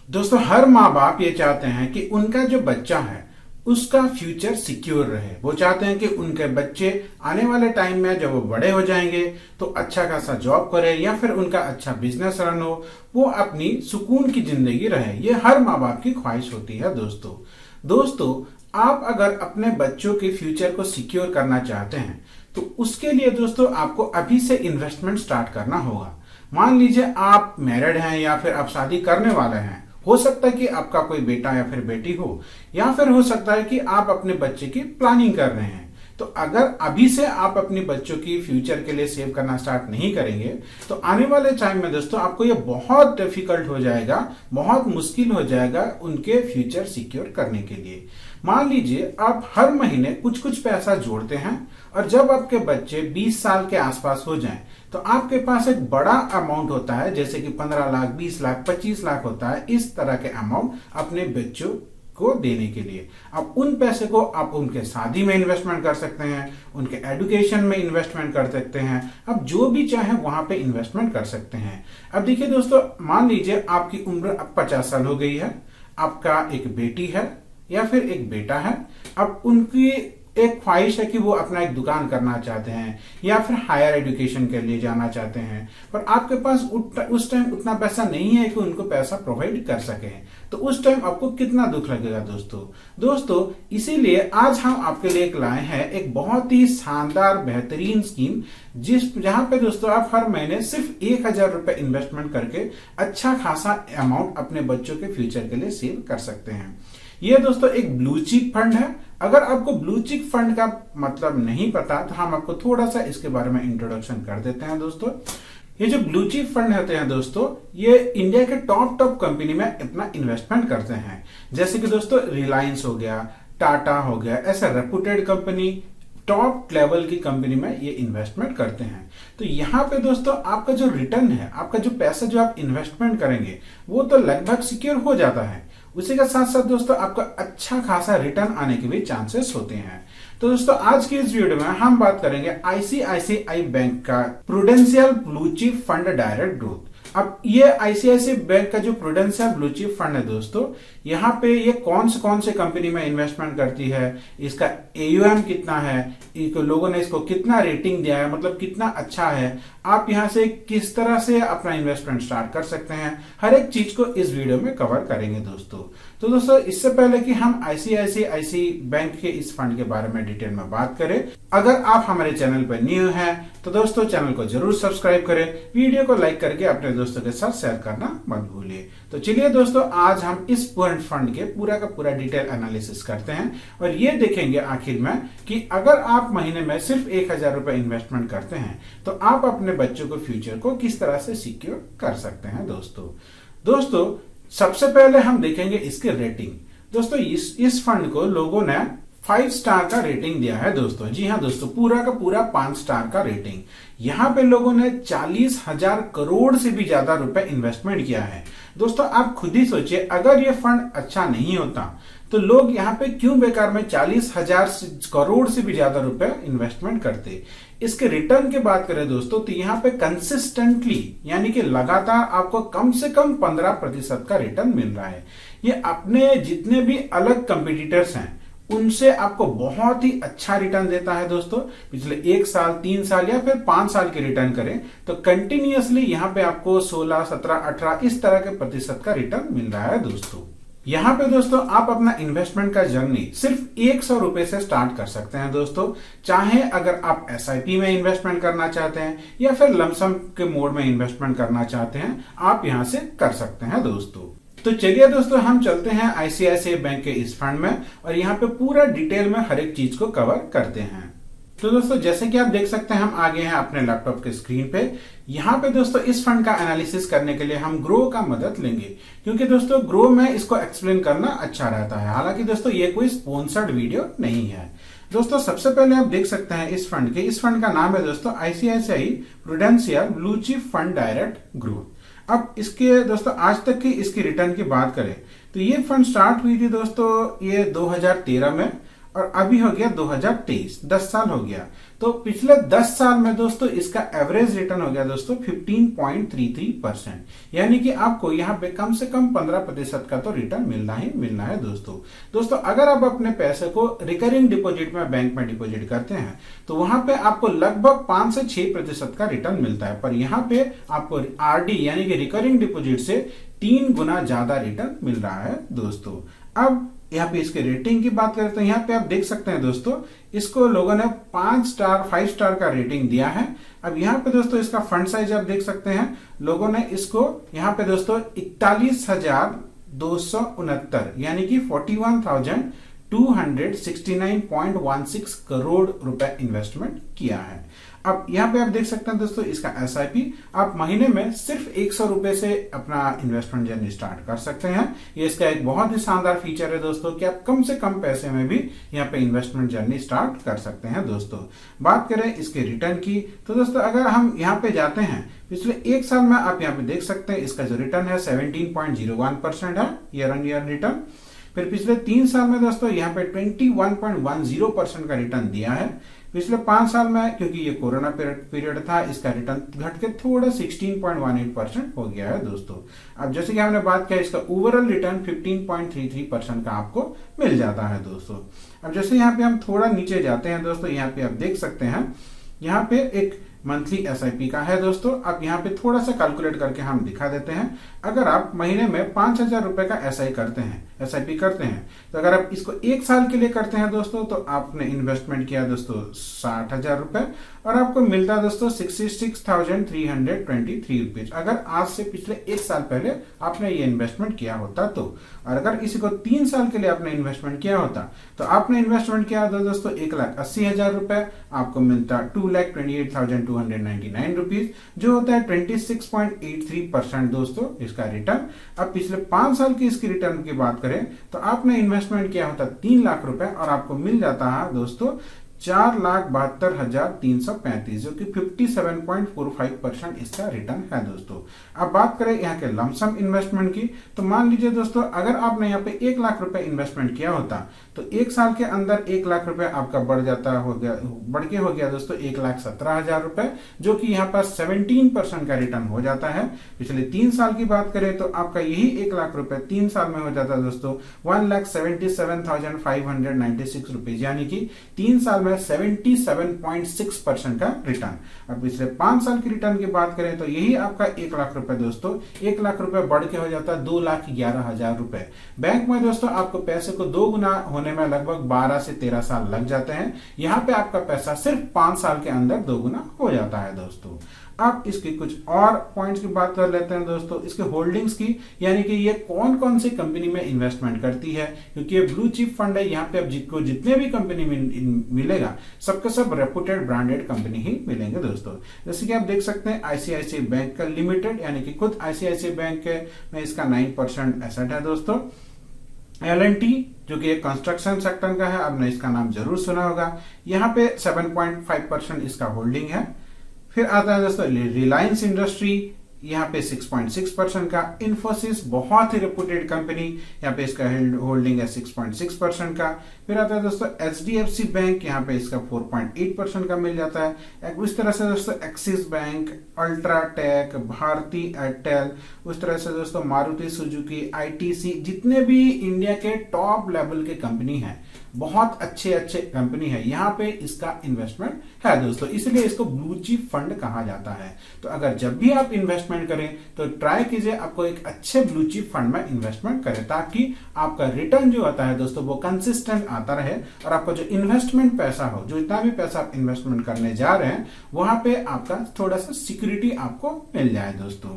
दोस्तों हर माँ बाप ये चाहते हैं कि उनका जो बच्चा है उसका फ्यूचर सिक्योर रहे। वो चाहते हैं कि उनके बच्चे आने वाले टाइम में जब वो बड़े हो जाएंगे तो अच्छा खासा जॉब करे या फिर उनका अच्छा बिजनेस रन हो, वो अपनी सुकून की जिंदगी रहे। ये हर माँ बाप की ख्वाहिश होती है। दोस्तों आप अगर अपने बच्चों के फ्यूचर को सिक्योर करना चाहते हैं तो उसके लिए दोस्तों आपको अभी से इन्वेस्टमेंट स्टार्ट करना होगा। मान लीजिए आप मैरिड हैं या फिर आप शादी करने वाले हैं। हो सकता है कि आपका कोई बेटा या फिर बेटी हो, या फिर हो सकता है कि आप अपने बच्चे की प्लानिंग कर रहे हैं। तो अगर अभी से आप अपने बच्चों की फ्यूचर के लिए सेव करना स्टार्ट नहीं करेंगे तो आने वाले टाइम में दोस्तों आपको ये बहुत डिफिकल्ट हो जाएगा, बहुत मुश्किल हो जाएगा उनके फ्यूचर सिक्योर करने के लिए। मान लीजिए आप हर महीने कुछ कुछ पैसा जोड़ते हैं और जब आपके बच्चे 20 साल के आसपास हो जाएं तो आपके पास एक बड़ा अमाउंट होता है, जैसे कि 15 लाख, 20 लाख, 25 लाख होता है। इस तरह के अमाउंट अपने बच्चों को देने के लिए अब उन पैसे को आप उनके शादी में इन्वेस्टमेंट कर सकते हैं, उनके एजुकेशन में इन्वेस्टमेंट कर सकते हैं, अब जो भी चाहे वहां पे इन्वेस्टमेंट कर सकते हैं। अब देखिए दोस्तों, मान लीजिए आपकी उम्र अब 50 साल हो गई है, आपका एक बेटी है या फिर एक बेटा है। अब उनकी एक ख्वाहिश है कि वो अपना एक दुकान करना चाहते हैं या फिर हायर एजुकेशन के लिए जाना चाहते हैं, पर आपके पास उस टाइम उतना पैसा नहीं है कि उनको पैसा प्रोवाइड कर सके। तो उस टाइम आपको कितना दुख लगेगा दोस्तों इसीलिए आज हम आपके लिए एक लाए हैं एक बहुत ही शानदार बेहतरीन स्कीम, जहां पे दोस्तों आप हर महीने सिर्फ 1,000 रुपए इन्वेस्टमेंट करके अच्छा खासा अमाउंट अपने बच्चों के फ्यूचर के लिए सेव कर सकते हैं। ये दोस्तों एक ब्लू चिप फंड है। अगर आपको ब्लू चिप फंड का मतलब नहीं पता तो हम आपको थोड़ा सा इसके बारे में इंट्रोडक्शन कर देते हैं। दोस्तों ये जो ब्लू चिप फंड होते हैं दोस्तों, ये इंडिया के टॉप कंपनी में अपना इन्वेस्टमेंट करते हैं। जैसे कि दोस्तों रिलायंस हो गया, टाटा हो गया, ऐसा रेपुटेड कंपनी, टॉप लेवल की कंपनी में ये इन्वेस्टमेंट करते हैं। तो यहाँ पे दोस्तों आपका जो रिटर्न है, आपका जो पैसा जो आप इन्वेस्टमेंट करेंगे वो तो लगभग सिक्योर हो जाता है। उसी के साथ साथ दोस्तों आपका अच्छा खासा रिटर्न आने के भी चांसेस होते हैं। तो दोस्तों आज की इस वीडियो में हम बात करेंगे आईसीआईसीआई बैंक का prudential blue chip fund direct growth. अब ये आईसीआईसीआई बैंक का जो प्रूडेंशियल ब्लू चिप फंड है दोस्तों, यहाँ पे ये कौन से कंपनी में इन्वेस्टमेंट करती है, इसका एयूएम कितना है, लोगों ने इसको कितना रेटिंग दिया है, मतलब कितना अच्छा है, आप यहाँ से किस तरह से अपना इन्वेस्टमेंट स्टार्ट कर सकते हैं, हर एक चीज को इस वीडियो में कवर करेंगे दोस्तों। तो दोस्तों इससे पहले कि हम आईसीआईसीआई बैंक के इस फंड के बारे में डिटेल में बात करें, अगर आप हमारे चैनल पर न्यू हैं तो दोस्तों चैनल को जरूर सब्सक्राइब करें, वीडियो को लाइक करके अपने दोस्तों के साथ शेयर करना मत भूलिए। तो चलिए दोस्तों आज हम इस फंड के पूरा का पूरा डिटेल एनालिसिस करते हैं और ये देखेंगे आखिर में कि अगर आप महीने में सिर्फ 1,000 रुपए इन्वेस्टमेंट करते हैं तो आप अपने बच्चों को फ्यूचर को किस तरह से सिक्योर कर सकते हैं। दोस्तों सबसे पहले हम देखेंगे इसकी रेटिंग। दोस्तों इस फंड को लोगों ने 5 स्टार का रेटिंग दिया है दोस्तों। जी हाँ दोस्तों, पूरा का पूरा 5 स्टार का रेटिंग। यहाँ पे लोगों ने 40,000 करोड़ से भी ज्यादा रुपए इन्वेस्टमेंट किया है। दोस्तों आप खुद ही सोचिए, अगर ये फंड अच्छा नहीं होता तो लोग यहाँ पे क्यों बेकार में 40,000 करोड़ से भी ज्यादा रुपए इन्वेस्टमेंट करते। इसके रिटर्न की बात करें दोस्तों तो यहाँ पे कंसिस्टेंटली यानी कि लगातार आपको कम से कम 15% का रिटर्न मिल रहा है। ये अपने जितने भी अलग कंपिटिटर्स हैं उनसे आपको बहुत ही अच्छा रिटर्न देता है दोस्तों। पिछले 1 साल, 3 साल या फिर 5 साल के रिटर्न करें तो कंटिन्यूअसली यहाँ पे आपको 16, 17, 18 इस तरह के प्रतिशत का रिटर्न मिल रहा है दोस्तों। यहाँ पे दोस्तों आप अपना इन्वेस्टमेंट का जर्नी सिर्फ 100 रुपए से स्टार्ट कर सकते हैं दोस्तों। चाहे अगर आप एसआईपी में इन्वेस्टमेंट करना चाहते हैं या फिर लमसम के मोड में इन्वेस्टमेंट करना चाहते हैं, आप यहाँ से कर सकते हैं दोस्तों। तो चलिए दोस्तों हम चलते हैं आईसीआईसीआई बैंक के इस फंड में और यहाँ पे पूरा डिटेल में हर एक चीज को कवर करते हैं। तो दोस्तों जैसे कि आप देख सकते हैं हम आ गए हैं अपने लैपटॉप के स्क्रीन पे। यहाँ पे दोस्तों इस फंड का एनालिसिस करने के लिए हम ग्रो का मदद लेंगे, क्योंकि दोस्तों ग्रो में इसको एक्सप्लेन करना अच्छा रहता है। हालांकि दोस्तों ये कोई स्पॉन्सर्ड वीडियो नहीं है। दोस्तों सबसे पहले आप देख सकते हैं इस फंड का नाम है दोस्तों ICICI prudential blue chip fund direct growth. अब इसके दोस्तों आज तक की इसकी रिटर्न की बात करें तो ये फंड स्टार्ट हुई थी दोस्तों ये 2013 में और अभी हो गया 2023, 10 साल हो गया। तो पिछले 10 साल में दोस्तों इसका एवरेज रिटर्न हो गया दोस्तों 15.33%, यानी कि आपको यहाँ पे कम से कम 15% का तो रिटर्न मिलना है दोस्तों अगर आप अपने पैसे को रिकरिंग डिपॉजिट में बैंक में डिपॉजिट करते हैं तो वहां पे आपको लगभग 5 से 6% का रिटर्न मिलता है, पर यहाँ पे आपको आरडी यानी कि रिकरिंग डिपॉजिट से 3 गुना ज्यादा रिटर्न मिल रहा है दोस्तों। अब यहाँ पे इसके रेटिंग की बात करें तो यहाँ पे आप देख सकते हैं दोस्तों, इसको लोगों ने 5 स्टार 5 स्टार का रेटिंग दिया है। अब यहाँ पे दोस्तों इसका फंड साइज आप देख सकते हैं, लोगों ने इसको यहाँ पे दोस्तों 41,269 यानी कि 41,269.16 करोड़ रुपए इन्वेस्टमेंट किया है। अब यहाँ पे आप देख सकते हैं दोस्तों इसका एसआईपी आप महीने में सिर्फ 100 रुपए से अपना इन्वेस्टमेंट जर्नी स्टार्ट कर सकते हैं। ये इसका एक बहुत ही शानदार फीचर है दोस्तों कि आप कम से कम पैसे में भी यहाँ पे इन्वेस्टमेंट जर्नी स्टार्ट कर सकते हैं दोस्तों। बात करें इसके रिटर्न की तो दोस्तों अगर हम यहाँ पे जाते हैं पिछले 1 साल में आप यहाँ पे देख सकते हैं इसका जो रिटर्न है 17.01% है ईयर ऑन ईयर रिटर्न। फिर पिछले 3 साल में दोस्तों यहाँ पे 21.10% का रिटर्न दिया है। पिछले 5 साल में क्योंकि ये कोरोना पीरियड था इसका रिटर्न घट के थोड़ा 16.18% हो गया है दोस्तों। अब जैसे कि हमने बात किया इसका ओवरऑल रिटर्न 15.33% का आपको मिल जाता है दोस्तों। अब जैसे यहाँ पे हम थोड़ा नीचे जाते हैं दोस्तों, यहाँ पे आप देख सकते हैं यहाँ पे एक मंथली एसआईपी का है दोस्तों। अब यहाँ पे थोड़ा सा कैलकुलेट करके हम दिखा देते हैं। अगर आप महीने में 5,000 रुपए का एसआईपी करते हैं तो अगर आप इसको 1 साल के लिए करते हैं दोस्तों तो आपने इन्वेस्टमेंट किया दोस्तों 60,000 रुपए और आपको मिलता है दोस्तों 66,323 रुपीज अगर आज से पिछले 1 साल पहले आपने ये इन्वेस्टमेंट किया होता तो। और अगर किसी को 3 साल के लिए आपने इन्वेस्टमेंट किया होता तो आपने इन्वेस्टमेंट किया होता दोस्तों 1,80,000 रुपए, आपको मिलता 2,28,299 रुपीज जो होता है 26.83% दोस्तों इसका रिटर्न। अब पिछले 5 साल की इसकी रिटर्न की बात करें तो आपने इन्वेस्टमेंट किया होता 3 लाख रुपए और आपको मिल जाता है दोस्तों 4,72,335 जो कि 57.45% इसका रिटर्न है दोस्तों। अब बात करें यहाँ के लमसम इन्वेस्टमेंट की तो मान लीजिए दोस्तों अगर आपने यहाँ पे 1 लाख रुपए इन्वेस्टमेंट किया होता तो 1 साल के अंदर 1 लाख रुपए आपका बढ़ के हो गया दोस्तों 1,17,000 रुपए जो कि यहाँ पर 17% का रिटर्न हो जाता है। पिछले 3 साल की बात करें तो आपका यही 1 लाख रुपए 3 साल में हो जाता है दोस्तों 1,77,596 रुपीज यानी कि 3 साल 77.6% का रिटर्न। अब पिछले 5 साल की रिटर्न की बात करें तो यही आपका 1 लाख रुपए दोस्तों 1 लाख रुपए बढ़ के हो जाता है 2,11,000 रुपए। बैंक में दोस्तों आपको पैसे को 2 गुना होने में लगभग 12 से 13 साल लग जाते हैं, यहाँ पे आपका पैसा सिर्फ 5 साल के अंदर 2 गुना हो जाता है दोस्तों। अब इसकी कुछ और पॉइंट्स की बात कर लेते हैं दोस्तों, इसके होल्डिंग्स की, यानी कि ये कौन कौन सी कंपनी में इन्वेस्टमेंट करती है, क्योंकि ये ब्लू चिप फंड है। यहाँ पे अब जितने भी कंपनी में मिलेगा सबके सब रेपुटेड ब्रांडेड कंपनी ही मिलेंगे दोस्तों। जैसे कि आप देख सकते हैं आईसीआईसीआई बैंक का लिमिटेड यानी कि खुद आईसीआईसीआई बैंक में इसका 9% एसेट है दोस्तों। L&T जो कि एक कंस्ट्रक्शन सेक्टर का है, आपने इसका नाम जरूर सुना होगा, यहाँ पे 7.5% इसका होल्डिंग है। फिर आता है दोस्तों रिलायंस इंडस्ट्री, यहाँ पे 6.6% का। इन्फोसिस बहुत ही रेपुटेड कंपनी, यहाँ पे इसका होल्डिंग है 6.6% का। फिर आता है दोस्तों एचडीएफसी बैंक, यहाँ पे इसका 4.8% का मिल जाता है। उस तरह से दोस्तों एक्सिस बैंक, अल्ट्राटेक, भारती एयरटेल, उस तरह से दोस्तों मारुति सुजुकी, आईटीसी, जितने भी इंडिया के टॉप लेवल के कंपनी है, बहुत अच्छे अच्छे कंपनी है, यहाँ पे इसका इन्वेस्टमेंट है दोस्तों, इसलिए इसको ब्लू चिप फंड कहा जाता है। तो अगर जब भी आप इन्वेस्टमेंट करें तो ट्राई कीजिए आपको एक अच्छे ब्लू चिप फंड में इन्वेस्टमेंट करें, ताकि आपका रिटर्न जो आता है दोस्तों वो कंसिस्टेंट आता रहे और आपका जो इन्वेस्टमेंट पैसा हो, जो इतना भी पैसा आप इन्वेस्टमेंट करने जा रहे हैं, वहां पे आपका थोड़ा सा सिक्योरिटी आपको मिल जाए दोस्तों।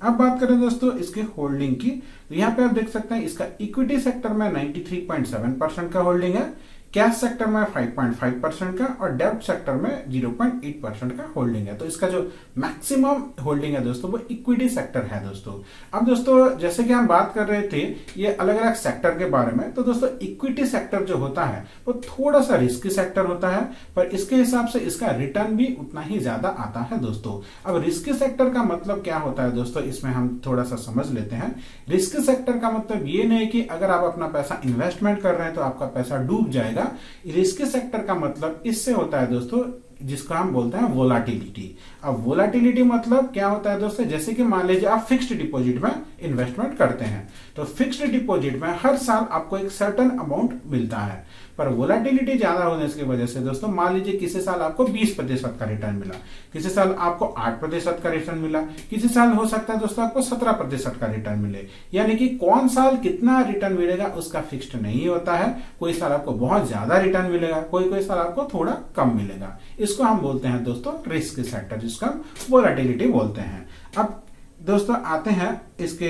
अब बात करें दोस्तों इसके होल्डिंग की, तो यहाँ पे आप देख सकते हैं इसका इक्विटी सेक्टर में 93.7% का होल्डिंग है, कैश सेक्टर में 5.5% का और डेब्ट सेक्टर में 0.8% का होल्डिंग है। तो इसका जो मैक्सिमम होल्डिंग है दोस्तों वो इक्विटी सेक्टर है दोस्तों। अब दोस्तों जैसे कि हम बात कर रहे थे ये अलग अलग सेक्टर के बारे में, तो दोस्तों इक्विटी सेक्टर जो होता है वो थोड़ा सा रिस्की सेक्टर होता है, पर इसके हिसाब से इसका रिटर्न भी उतना ही ज्यादा आता है दोस्तों। अब रिस्की सेक्टर का मतलब क्या होता है दोस्तों, इसमें हम थोड़ा सा समझ लेते हैं। रिस्की सेक्टर का मतलब ये नहीं कि अगर आप अपना पैसा इन्वेस्टमेंट कर रहे हैं तो आपका पैसा डूब जाएगा, मिलेगा। रिस्की सेक्टर का मतलब इससे होता है दोस्तों जिसको हम बोलते हैं वोलाटिलिटी। अब वोलाटिलिटी मतलब क्या होता है दोस्तों, जैसे कि मान लीजिए आप फिक्स्ड डिपॉजिट में इन्वेस्टमेंट करते हैं, तो फिक्स्ड डिपॉजिट में हर साल आपको एक सर्टेन अमाउंट मिलता है, पर वोलाटिलिटी ज्यादा होने की वजह से दोस्तों मान लीजिए किसी साल आपको 20% का रिटर्न मिला, किसी साल आपको 8% का रिटर्न मिला, किसी साल हो सकता है दोस्तों आपको 17% का रिटर्न मिले। यानी कि कौन साल कितना रिटर्न मिलेगा उसका फिक्स्ड नहीं होता है। कोई साल आपको बहुत ज्यादा रिटर्न मिलेगा, कोई कोई साल आपको थोड़ा कम मिलेगा। इसको हम बोलते हैं दोस्तों रिस्क सेक्टर, जिसको हम वोलाटिलिटी बोलते हैं। अब दोस्तों आते हैं इसके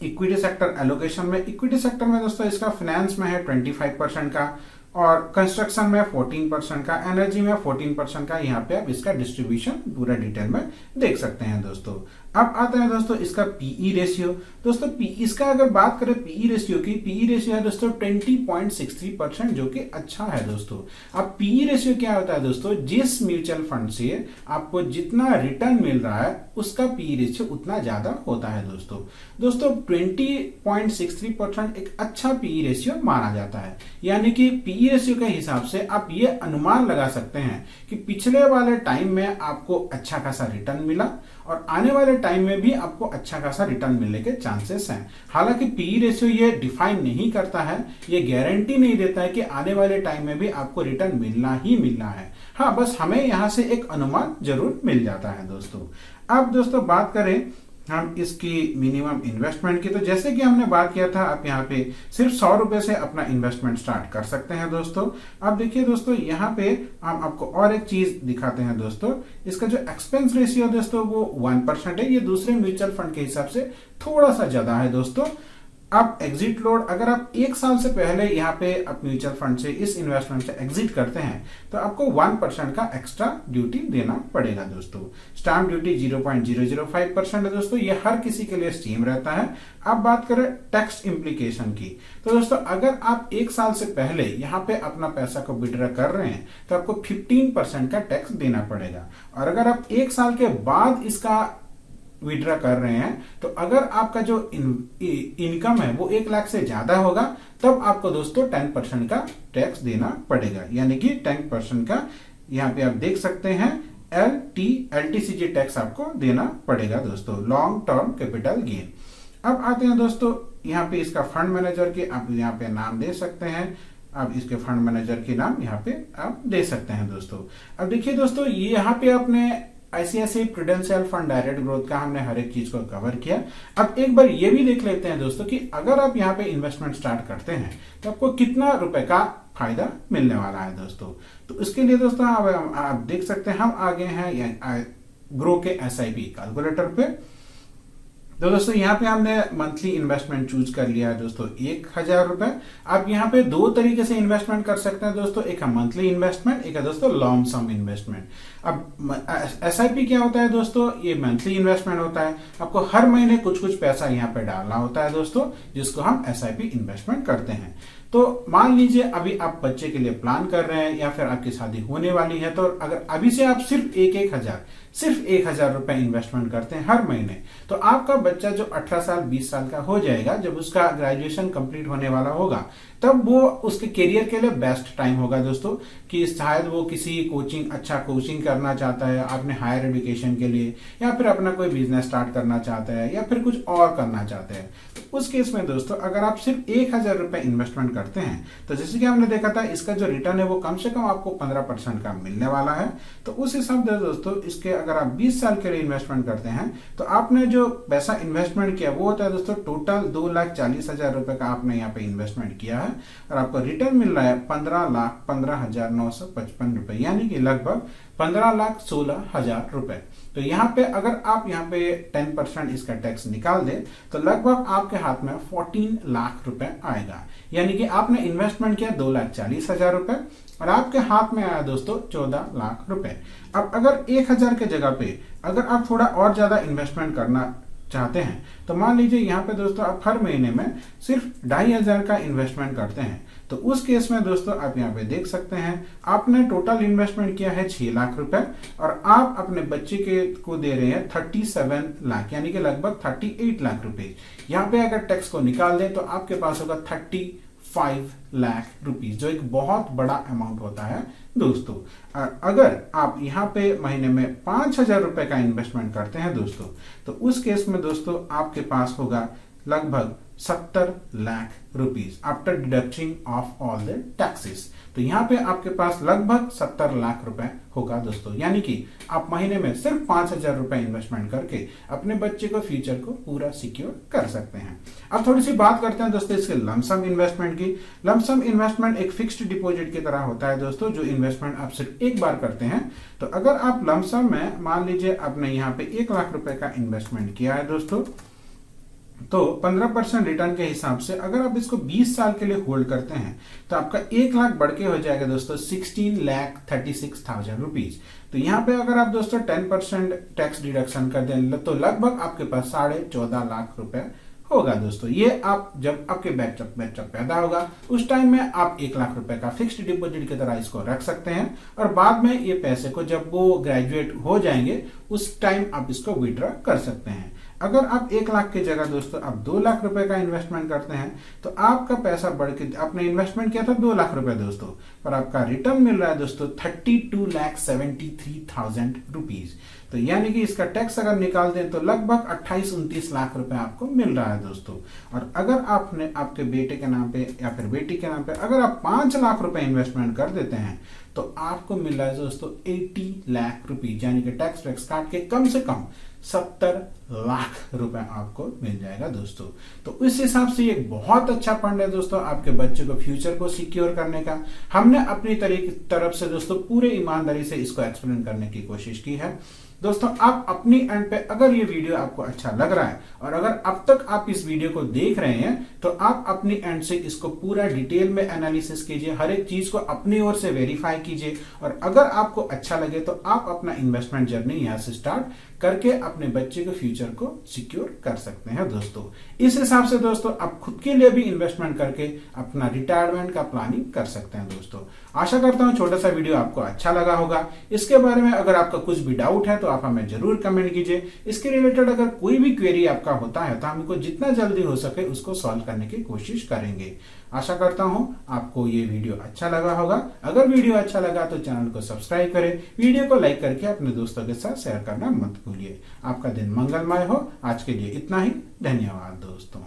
इक्विटी सेक्टर एलोकेशन में। इक्विटी सेक्टर में दोस्तों इसका फाइनेंस में है 25% का, और कंस्ट्रक्शन में 14% का, एनर्जी में 14% का। यहाँ पे आप इसका डिस्ट्रीब्यूशन पूरा डिटेल में देख सकते हैं दोस्तों। अब आता है दोस्तों इसका पीई रेशियो। दोस्तों इसका अगर बात करें पीई रेशियो की, पीई रेशियो है दोस्तों 20.63%, जो कि अच्छा है दोस्तों। अब पीई रेशियो क्या होता है दोस्तों, जिस म्यूचुअल फंड से आपको जितना रिटर्न मिल रहा है उसका पीई रेशियो उतना ज्यादा होता है दोस्तों। दोस्तों 20.63% एक अच्छा पीई रेशियो माना जाता है। यानी कि पीई रेशियो के हिसाब से आप ये अनुमान लगा सकते हैं कि पिछले वाले टाइम में आपको अच्छा खासा रिटर्न मिला और आने वाले टाइम में भी आपको अच्छा खासा रिटर्न मिलने के चांसेस हैं। हालांकि पीई रेशियो ये डिफाइन नहीं करता है, ये गारंटी नहीं देता है कि आने वाले टाइम में भी आपको रिटर्न मिलना ही मिलना है। हाँ, बस हमें यहां से एक अनुमान जरूर मिल जाता है दोस्तों। अब दोस्तों बात करें हम इसकी मिनिमम इन्वेस्टमेंट की, तो जैसे कि हमने बात किया था आप यहाँ पे सिर्फ 100 रुपए से अपना इन्वेस्टमेंट स्टार्ट कर सकते हैं दोस्तों। अब देखिए दोस्तों यहाँ पे हम आपको और एक चीज दिखाते हैं दोस्तों। इसका जो एक्सपेंस रेशियो दोस्तों वो 1% है। ये दूसरे म्यूचुअल फंड के हिसाब से थोड़ा सा ज्यादा है दोस्तों। अब एग्जिट लोड, अगर आप 1 साल से पहले यहाँ पे आप म्यूचुअल फंड से इस इन्वेस्टमेंट से एग्जिट करते हैं तो आपको 1% का एक्स्ट्रा ड्यूटी देना पड़ेगा दोस्तों। स्टाम्प ड्यूटी 0.005% है दोस्तों, ये हर किसी के लिए स्टीम रहता है। अब बात करें टैक्स इम्प्लीकेशन की, तो दोस्तों अगर आप 1 साल से पहले यहाँ पे अपना पैसा को विड्रॉ कर रहे हैं तो आपको 15% का टैक्स देना पड़ेगा। और अगर आप 1 साल के बाद इसका विड्रॉ कर रहे हैं तो अगर आपका जो इनकम है वो 1 लाख से ज्यादा होगा तब आपको दोस्तों 10% का टैक्स देना पड़ेगा। यानी कि 10% का यहाँ पे आप देख सकते हैं LTCG टैक्स आपको देना पड़ेगा दोस्तों, लॉन्ग टर्म कैपिटल गेन। अब आते हैं दोस्तों यहाँ पे इसका फंड मैनेजर के आप यहाँ पे नाम दे सकते हैं। अब इसके फंड मैनेजर के नाम यहाँ पे आप दे सकते हैं दोस्तों। अब देखिए दोस्तों ये यहाँ पे आपने ICICI prudential fund direct growth का हमने हर एक चीज को कवर किया। अब एक बार ये भी देख लेते हैं दोस्तों कि अगर आप यहाँ पे इन्वेस्टमेंट स्टार्ट करते हैं तो आपको कितना रुपए का फायदा मिलने वाला है दोस्तों। तो इसके लिए दोस्तों आप देख सकते हैं हम आगे हैं ग्रो के SIP कैलकुलेटर पे। तो दोस्तों यहाँ पे हमने मंथली इन्वेस्टमेंट चूज कर लिया है दोस्तों 1000 रुपए। आप यहाँ पे 2 तरीके से इन्वेस्टमेंट कर सकते हैं दोस्तों, एक है मंथली इन्वेस्टमेंट, एक है दोस्तों लॉन्ग सम इन्वेस्टमेंट। अब SIP क्या होता है दोस्तों, ये मंथली इन्वेस्टमेंट होता है। आपको हर महीने कुछ कुछ पैसा यहाँ पे डालना होता है दोस्तों, जिसको हम SIP इन्वेस्टमेंट करते हैं। तो मान लीजिए अभी आप बच्चे के लिए प्लान कर रहे हैं या फिर आपकी शादी होने वाली है, तो अगर अभी से आप सिर्फ 1000 रुपए इन्वेस्टमेंट करते हैं हर महीने, तो आपका बच्चा जो 18 साल 20 साल का हो जाएगा, जब उसका ग्रेजुएशन कंप्लीट होने वाला होगा, तब वो उसके करियर के लिए बेस्ट टाइम होगा दोस्तों। कि शायद वो किसी अच्छा कोचिंग करना चाहता है आपने हायर एजुकेशन के लिए, या फिर अपना कोई बिजनेस स्टार्ट करना चाहता है, या फिर कुछ और करना चाहते हैं। तो उस केस में दोस्तों अगर आप सिर्फ 1000 रुपए इन्वेस्टमेंट करते हैं तो जैसे कि हमने देखा था इसका जो रिटर्न है वो कम से कम आपको 15% का मिलने वाला है। तो उस हिसाब से दोस्तों इसके अगर आप 20 साल के लिए इन्वेस्टमेंट करते हैं तो आपने जो पैसा इन्वेस्टमेंट किया वो होता है दोस्तों टोटल 2,40,000 रुपए का आपने यहाँ पे इन्वेस्टमेंट किया है, और आपको रिटर्न मिल रहा है 15,15,955 रुपए, यानी कि लगभग 15,16,000 रुपए। तो यहाँ पे अगर आप यहाँ पे 10% इसका टैक्स निकाल दें तो लगभग आपके हाथ में 14 लाख रुपए आएगा। यानी कि आपने इन्वेस्टमेंट किया 2,40,000 रुपए और आपके हाथ में आया दोस्तों 14 लाख रुपए। अब अगर 1000 के जगह पे अगर आप थोड़ा और ज्यादा इन्वेस्टमेंट करना चाहते हैं तो मान लीजिए यहाँ पे दोस्तों आप हर महीने में सिर्फ 2,500 का इन्वेस्टमेंट करते हैं, तो उस केस में दोस्तों आप यहाँ पे देख सकते हैं आपने टोटल इन्वेस्टमेंट किया है 6 लाख रुपए और आप अपने बच्चे को दे रहे हैं 37 लाख, यानी कि लगभग 38 लाख रुपए। यहाँ पे अगर टैक्स को निकाल दें तो आपके पास होगा 5 लाख रुपीज, जो एक बहुत बड़ा अमाउंट होता है दोस्तों। अगर आप यहाँ पे महीने में 5,000 रुपए का इन्वेस्टमेंट करते हैं दोस्तों, तो उस केस में दोस्तों आपके पास होगा लगभग 70 lakh rupees after deducting of all the taxes. तो यहाँ पे आपके पास लगभग 70 लाख रुपए होगा दोस्तों, यानी कि आप महीने में सिर्फ 5,000 रुपए इन्वेस्टमेंट करके अपने बच्चे को फ्यूचर को पूरा सिक्योर कर सकते हैं। अब थोड़ी सी बात करते हैं दोस्तों इसके लमसम इन्वेस्टमेंट की। लमसम इन्वेस्टमेंट एक फिक्स्ड डिपॉजिट की तरह होता है दोस्तों, जो इन्वेस्टमेंट आप सिर्फ एक बार करते हैं। तो अगर आप लमसम में मान लीजिए आपने यहाँ पे 1 लाख रुपए का इन्वेस्टमेंट किया है दोस्तों, तो 15% रिटर्न के हिसाब से अगर आप इसको 20 साल के लिए होल्ड करते हैं तो आपका 1 लाख बढ़ के हो जाएगा दोस्तों 16,36,000 रुपीज। तो यहाँ पे अगर आप दोस्तों 10% टैक्स डिडक्शन कर दें तो लगभग आपके पास 14.5 लाख रुपए होगा दोस्तों। ये आप जब आपके बच्चा पैदा होगा उस टाइम में आप 1 लाख रुपए का फिक्स्ड डिपॉजिट की तरह इसको रख सकते हैं, और बाद में ये पैसे को जब वो ग्रेजुएट हो जाएंगे उस टाइम आप इसको विड्रॉ कर सकते हैं। अगर आप 1 लाख की जगह दोस्तों आप 2 लाख रुपए का इन्वेस्टमेंट करते हैं तो आपका पैसा बढ़ के, आपने इन्वेस्टमेंट किया था 2 लाख रुपए दोस्तों, पर आपका रिटर्न मिल रहा है दोस्तों 32,73,000 रुपीज। तो यानी कि इसका टैक्स अगर निकाल दें तो लगभग 28-29 लाख रुपए आपको मिल रहा है दोस्तों। और अगर आपने आपके बेटे के नाम पे या फिर बेटी के नाम पे अगर आप 5 लाख रुपए इन्वेस्टमेंट कर देते हैं तो आपको मिल रहा है दोस्तों 80 लाख रुपीज, यानी कि टैक्स वैक्स काट के कम से कम 70 लाख रुपए आपको मिल जाएगा दोस्तों। तो इस हिसाब से ये एक बहुत अच्छा फंड है दोस्तों आपके बच्चे को फ्यूचर को सिक्योर करने का। हमने अपनी तरफ से दोस्तों पूरे ईमानदारी से इसको एक्सप्लेन करने की कोशिश की है दोस्तों। आप अपनी एंड पे अगर ये वीडियो आपको अच्छा लग रहा है और अगर अब तक आप इस वीडियो को देख रहे हैं तो आप अपनी एंड से इसको पूरा डिटेल में एनालिसिस कीजिए, हर एक चीज को अपनी ओर से वेरीफाई कीजिए, और अगर आपको अच्छा लगे तो आप अपना इन्वेस्टमेंट जर्नी यहाँ से स्टार्ट करके अपने बच्चे के फ्यूचर को सिक्योर कर सकते हैं दोस्तों। इस हिसाब से दोस्तों आप खुद के लिए भी इन्वेस्टमेंट करके अपना रिटायरमेंट का प्लानिंग कर सकते हैं दोस्तों। आशा करता हूं छोटा सा वीडियो आपको अच्छा लगा होगा। इसके बारे में अगर आपका कुछ भी डाउट है तो आप हमें जरूर कमेंट कीजिए। इसके रिलेटेड अगर कोई भी क्वेरी आपका होता है तो हमको जितना जल्दी हो सके उसको सॉल्व करने की कोशिश करेंगे। आशा करता हूं आपको ये वीडियो अच्छा लगा होगा। अगर वीडियो अच्छा लगा तो चैनल को सब्सक्राइब करें, वीडियो को लाइक करके अपने दोस्तों के साथ शेयर करना मत भूलिए। आपका दिन मंगलमय हो। आज के लिए इतना ही। धन्यवाद दोस्तों।